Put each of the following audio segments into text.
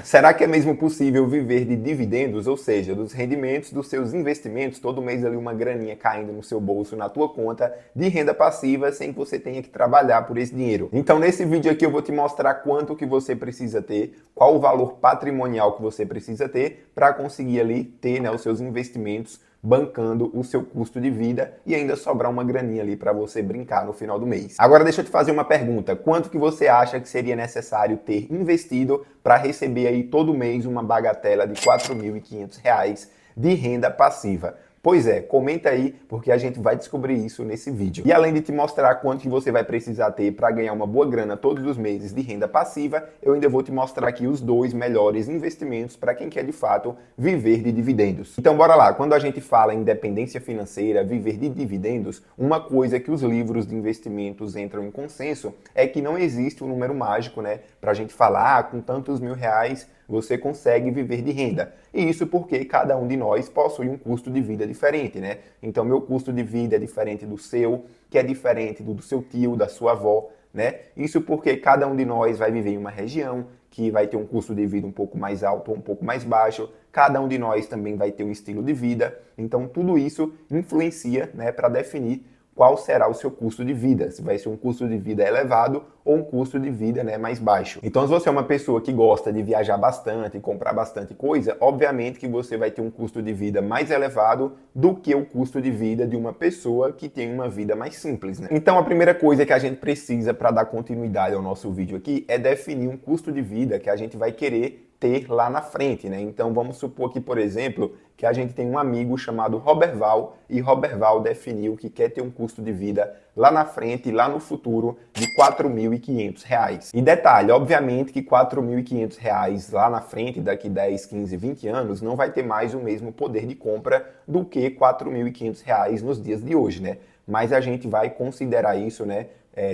Será que é mesmo possível viver de dividendos, ou seja, dos rendimentos dos seus investimentos, todo mês ali uma graninha caindo no seu bolso, na tua conta de renda passiva, sem que você tenha que trabalhar por esse dinheiro? Então nesse vídeo aqui eu vou te mostrar quanto que você precisa ter, qual o valor patrimonial que você precisa ter para conseguir ali ter, né, os seus investimentos bancando o seu custo de vida e ainda sobrar uma graninha ali para você brincar no final do mês. Agora deixa eu te fazer uma pergunta. Quanto que você acha que seria necessário ter investido para receber aí todo mês uma bagatela de R$ 4.500 de renda passiva? Pois é, comenta aí, porque a gente vai descobrir isso nesse vídeo. E além de te mostrar quanto que você vai precisar ter para ganhar uma boa grana todos os meses de renda passiva, eu ainda vou te mostrar aqui os 2 melhores investimentos para quem quer de fato viver de dividendos. Então bora lá, quando a gente fala em independência financeira, viver de dividendos, uma coisa que os livros de investimentos entram em consenso é que não existe um número mágico, né, para a gente falar, com tantos R$ 1.000 você consegue viver de renda. E isso porque cada um de nós possui um custo de vida diferente, né? Então, meu custo de vida é diferente do seu, que é diferente do seu tio, da sua avó, né? Isso porque cada um de nós vai viver em uma região que vai ter um custo de vida um pouco mais alto ou um pouco mais baixo. Cada um de nós também vai ter um estilo de vida. Então, tudo isso influencia, né, para definir qual será o seu custo de vida, se vai ser um custo de vida elevado ou um custo de vida, né, mais baixo. Então, se você é uma pessoa que gosta de viajar bastante e comprar bastante coisa, obviamente que você vai ter um custo de vida mais elevado do que o custo de vida de uma pessoa que tem uma vida mais simples, né? Então, a primeira coisa que a gente precisa para dar continuidade ao nosso vídeo aqui é definir um custo de vida que a gente vai querer ter lá na frente, né? Então vamos supor que, por exemplo, que a gente tem um amigo chamado Roberval e Roberval definiu que quer ter um custo de vida lá na frente, lá no futuro, de R$ 4.500. E detalhe, obviamente que R$ 4.500 lá na frente, daqui 10, 15, 20 anos, não vai ter mais o mesmo poder de compra do que R$ 4.500 nos dias de hoje, né? Mas a gente vai considerar isso, né?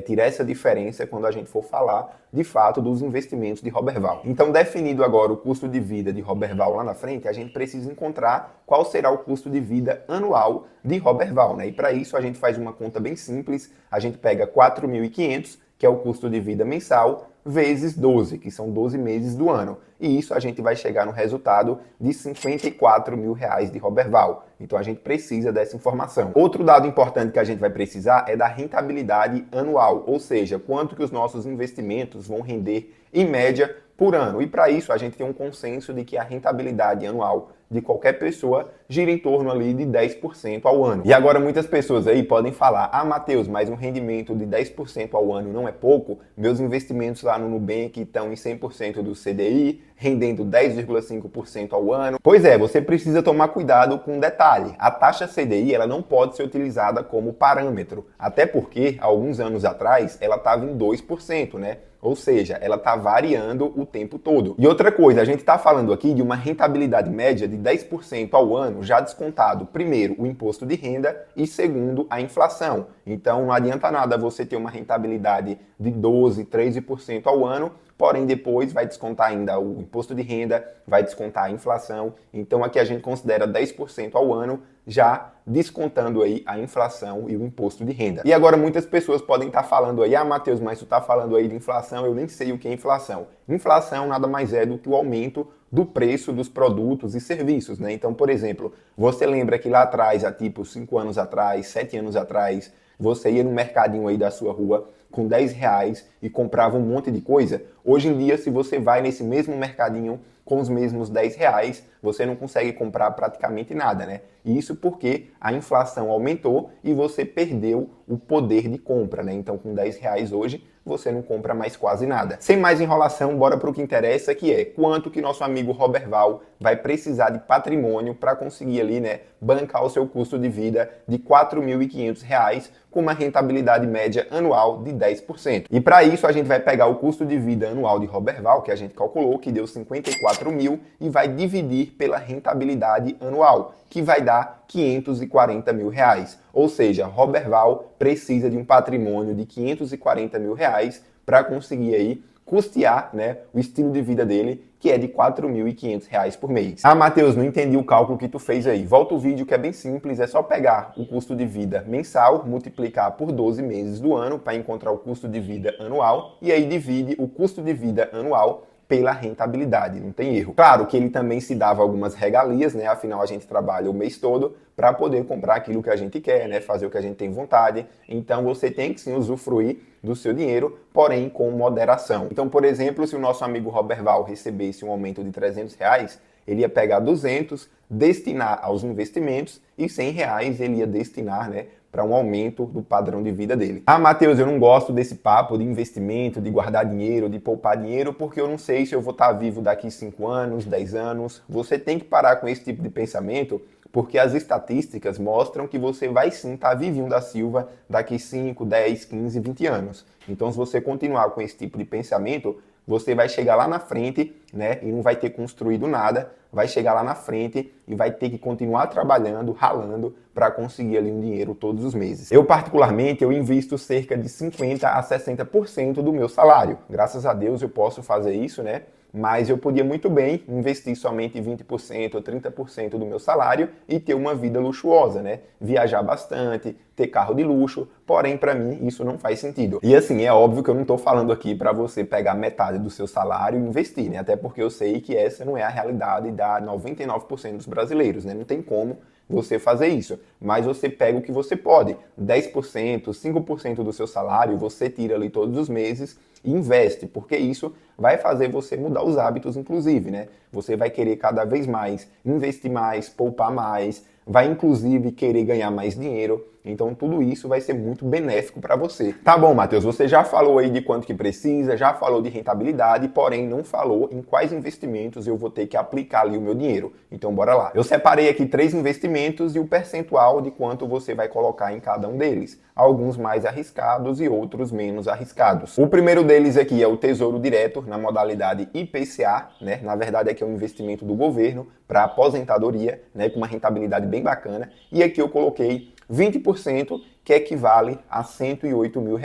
Tirar essa diferença quando a gente for falar, de fato, dos investimentos de Roberval. Então, definido agora o custo de vida de Roberval lá na frente, a gente precisa encontrar qual será o custo de vida anual de Roberval, né? E para isso a gente faz uma conta bem simples, a gente pega 4.500, que é o custo de vida mensal, vezes 12, que são 12 meses do ano. E isso a gente vai chegar no resultado de R$ 54.000 de Roberval. Então a gente precisa dessa informação. Outro dado importante que a gente vai precisar é da rentabilidade anual, ou seja, quanto que os nossos investimentos vão render em média por ano. E para isso a gente tem um consenso de que a rentabilidade anual de qualquer pessoa gira em torno ali de 10% ao ano. E agora muitas pessoas aí podem falar: ah, Matheus, mas um rendimento de 10% ao ano não é pouco? Meus investimentos lá no Nubank estão em 100% do CDI, rendendo 10,5% ao ano. Pois é, você precisa tomar cuidado com um detalhe. A taxa CDI ela não pode ser utilizada como parâmetro, até porque, alguns anos atrás, ela estava em 2%, né? Ou seja, ela está variando o tempo todo. E outra coisa, a gente está falando aqui de uma rentabilidade média de 10% ao ano, já descontado, primeiro, o imposto de renda e, segundo, a inflação. Então, não adianta nada você ter uma rentabilidade de 12%, 13% ao ano, porém depois vai descontar ainda o imposto de renda, vai descontar a inflação. Então, aqui a gente considera 10% ao ano, já descontando aí a inflação e o imposto de renda. E agora muitas pessoas podem estar falando aí: ah, Matheus, mas tu tá falando aí de inflação, eu nem sei o que é inflação. Inflação nada mais é do que o aumento do preço dos produtos e serviços, né? Então, por exemplo, você lembra que lá atrás, há tipo 5 anos atrás, 7 anos atrás, você ia no mercadinho aí da sua rua com R$ 10 e comprava um monte de coisa? Hoje em dia, se você vai nesse mesmo mercadinho com os mesmos R$ 10, você não consegue comprar praticamente nada, né? E isso porque a inflação aumentou e você perdeu o poder de compra, né? Então, com R$ 10 hoje, você não compra mais quase nada. Sem mais enrolação, bora para o que interessa, que é quanto que nosso amigo Roberval vai precisar de patrimônio para conseguir ali, né, bancar o seu custo de vida de R$ 4.500 com uma rentabilidade média anual de 10%. E para isso a gente vai pegar o custo de vida anual de Roberval, que a gente calculou, que deu 54 mil, e vai dividir pela rentabilidade anual, que vai dar R$ 540 mil. Ou seja, Roberval precisa de um patrimônio de R$ 540 mil para conseguir aí custear, né, o estilo de vida dele, que é de R$ 4.500 por mês. Ah, Matheus, não entendi o cálculo que tu fez aí. Volta o vídeo que é bem simples, é só pegar o custo de vida mensal, multiplicar por 12 meses do ano para encontrar o custo de vida anual e aí divide o custo de vida anual pela rentabilidade, não tem erro. Claro que ele também se dava algumas regalias, né? Afinal a gente trabalha o mês todo para poder comprar aquilo que a gente quer, né? Fazer o que a gente tem vontade. Então você tem que sim usufruir do seu dinheiro, porém com moderação. Então, por exemplo, se o nosso amigo Roberval recebesse um aumento de R$300, ele ia pegar 200, destinar aos investimentos e R$100 ele ia destinar, né, para um aumento do padrão de vida dele. Ah, Matheus, eu não gosto desse papo de investimento, de guardar dinheiro, de poupar dinheiro, porque eu não sei se eu vou estar vivo daqui 5 anos, 10 anos. Você tem que parar com esse tipo de pensamento, porque as estatísticas mostram que você vai sim estar vivinho da Silva daqui 5, 10, 15, 20 anos. Então, se você continuar com esse tipo de pensamento, você vai chegar lá na frente, né, e não vai ter construído nada, vai chegar lá na frente e vai ter que continuar trabalhando, ralando, para conseguir ali um dinheiro todos os meses. Eu, particularmente, eu invisto cerca de 50% a 60% do meu salário. Graças a Deus eu posso fazer isso, né? Mas eu podia muito bem investir somente 20% ou 30% do meu salário e ter uma vida luxuosa, né? Viajar bastante, ter carro de luxo, porém para mim isso não faz sentido. E assim, é óbvio que eu não estou falando aqui para você pegar metade do seu salário e investir, né? Até porque eu sei que essa não é a realidade da 99% dos brasileiros, né? Não tem como você fazer isso, mas você pega o que você pode, 10%, 5% do seu salário, você tira ali todos os meses e investe, porque isso vai fazer você mudar os hábitos, inclusive, né? Você vai querer cada vez mais investir mais, poupar mais, vai inclusive querer ganhar mais dinheiro. Então tudo isso vai ser muito benéfico para você. Tá bom, Matheus, você já falou aí de quanto que precisa, já falou de rentabilidade, porém não falou em quais investimentos eu vou ter que aplicar ali o meu dinheiro. Então bora lá. Eu separei aqui 3 investimentos e o percentual de quanto você vai colocar em cada um deles. Alguns mais arriscados e outros menos arriscados. O primeiro deles aqui é o Tesouro Direto, na modalidade IPCA, né? Na verdade aqui é um investimento do governo para aposentadoria, né? Com uma rentabilidade bem bacana. E aqui eu coloquei 20%, que equivale a R$108 mil.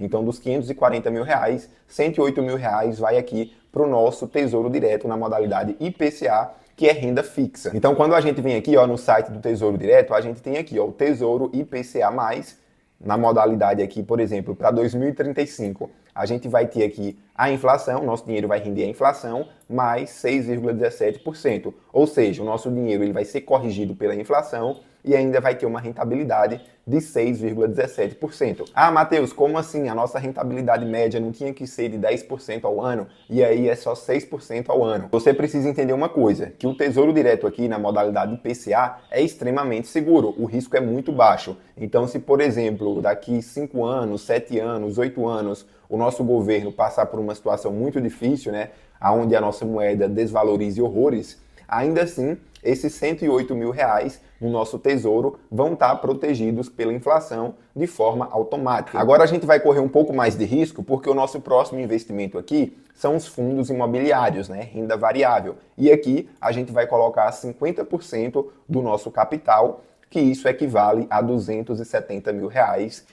Então, dos R$540 mil, R$108 mil vai aqui para o nosso Tesouro Direto na modalidade IPCA, que é renda fixa. Então, quando a gente vem aqui ó, no site do Tesouro Direto, a gente tem aqui ó, o Tesouro IPCA+, na modalidade aqui, por exemplo, para 2035, a gente vai ter aqui a inflação, nosso dinheiro vai render a inflação, mais 6,17%. Ou seja, o nosso dinheiro ele vai ser corrigido pela inflação e ainda vai ter uma rentabilidade de 6,17%. Ah, Matheus, como assim? A nossa rentabilidade média não tinha que ser de 10% ao ano e aí é só 6% ao ano. Você precisa entender uma coisa, que o Tesouro Direto aqui na modalidade IPCA é extremamente seguro, o risco é muito baixo. Então, se por exemplo, daqui 5 anos, 7 anos, 8 anos, o nosso governo passar por uma situação muito difícil, né, onde a nossa moeda desvalorize horrores, ainda assim, esses R$108 mil no nosso tesouro vão estar protegidos pela inflação de forma automática. Agora a gente vai correr um pouco mais de risco porque o nosso próximo investimento aqui são os fundos imobiliários, né? Renda variável. E aqui a gente vai colocar 50% do nosso capital, que isso equivale a R$270 mil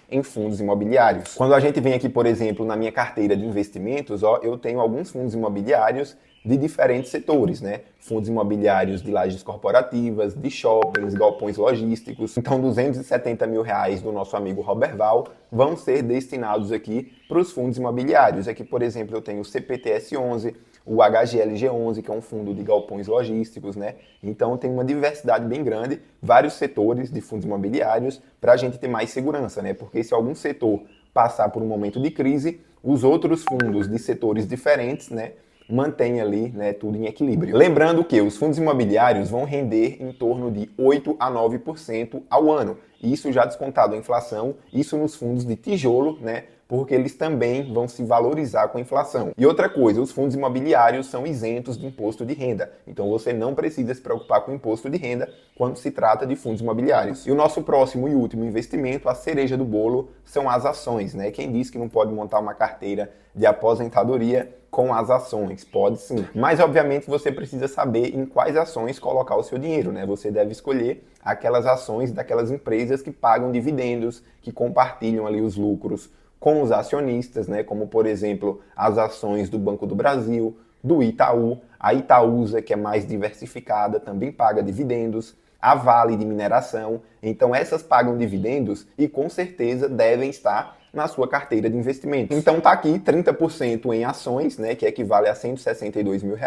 em fundos imobiliários. Quando a gente vem aqui, por exemplo, na minha carteira de investimentos, ó, eu tenho alguns fundos imobiliários de diferentes setores, né? Fundos imobiliários de lajes corporativas, de shoppings, galpões logísticos. Então, R$270 mil do nosso amigo Roberval vão ser destinados aqui para os fundos imobiliários. Aqui, por exemplo, eu tenho o CPTS11, o HGLG11, que é um fundo de galpões logísticos, né? Então tem uma diversidade bem grande, vários setores de fundos imobiliários para a gente ter mais segurança, né? Porque se algum setor passar por um momento de crise, os outros fundos de setores diferentes, né, mantém ali, né, tudo em equilíbrio. Lembrando que os fundos imobiliários vão render em torno de 8 a 9% ao ano. Isso já descontado a inflação, isso nos fundos de tijolo, né, porque eles também vão se valorizar com a inflação. E outra coisa, os fundos imobiliários são isentos de imposto de renda. Então você não precisa se preocupar com imposto de renda quando se trata de fundos imobiliários. E o nosso próximo e último investimento, a cereja do bolo, são as ações, né? Quem diz que não pode montar uma carteira de aposentadoria com as ações? Pode sim. Mas, obviamente, você precisa saber em quais ações colocar o seu dinheiro, né? Você deve escolher aquelas ações daquelas empresas que pagam dividendos, que compartilham ali os lucros com os acionistas, né? Como, por exemplo, as ações do Banco do Brasil, do Itaú, a Itaúsa, que é mais diversificada, também paga dividendos, a Vale de Mineração. Então, essas pagam dividendos e, com certeza, devem estar na sua carteira de investimentos. Então tá aqui 30% em ações, né, que equivale a R$ 162 mil.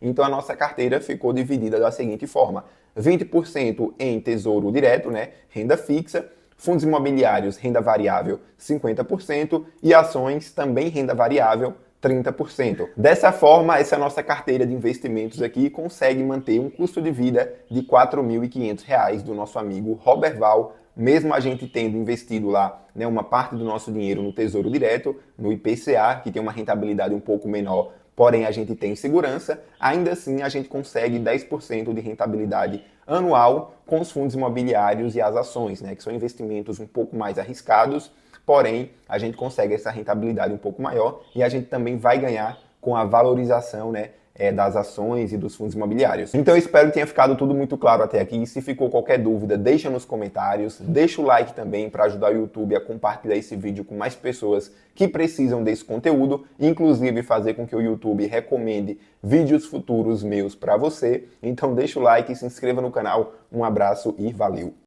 Então a nossa carteira ficou dividida da seguinte forma: 20% em tesouro direto, né, renda fixa, fundos imobiliários, renda variável, 50% e ações, também renda variável, 30%. Dessa forma, essa nossa carteira de investimentos aqui consegue manter um custo de vida de R$ 4.500 do nosso amigo Roberval, mesmo a gente tendo investido lá, né, uma parte do nosso dinheiro no Tesouro Direto, no IPCA, que tem uma rentabilidade um pouco menor, porém a gente tem segurança, ainda assim a gente consegue 10% de rentabilidade anual com os fundos imobiliários e as ações, né, que são investimentos um pouco mais arriscados, porém a gente consegue essa rentabilidade um pouco maior e a gente também vai ganhar com a valorização, né, das ações e dos fundos imobiliários. Então eu espero que tenha ficado tudo muito claro até aqui. Se ficou qualquer dúvida, deixa nos comentários, deixa o like também para ajudar o YouTube a compartilhar esse vídeo com mais pessoas que precisam desse conteúdo, inclusive fazer com que o YouTube recomende vídeos futuros meus para você. Então deixa o like e se inscreva no canal. Um abraço e valeu!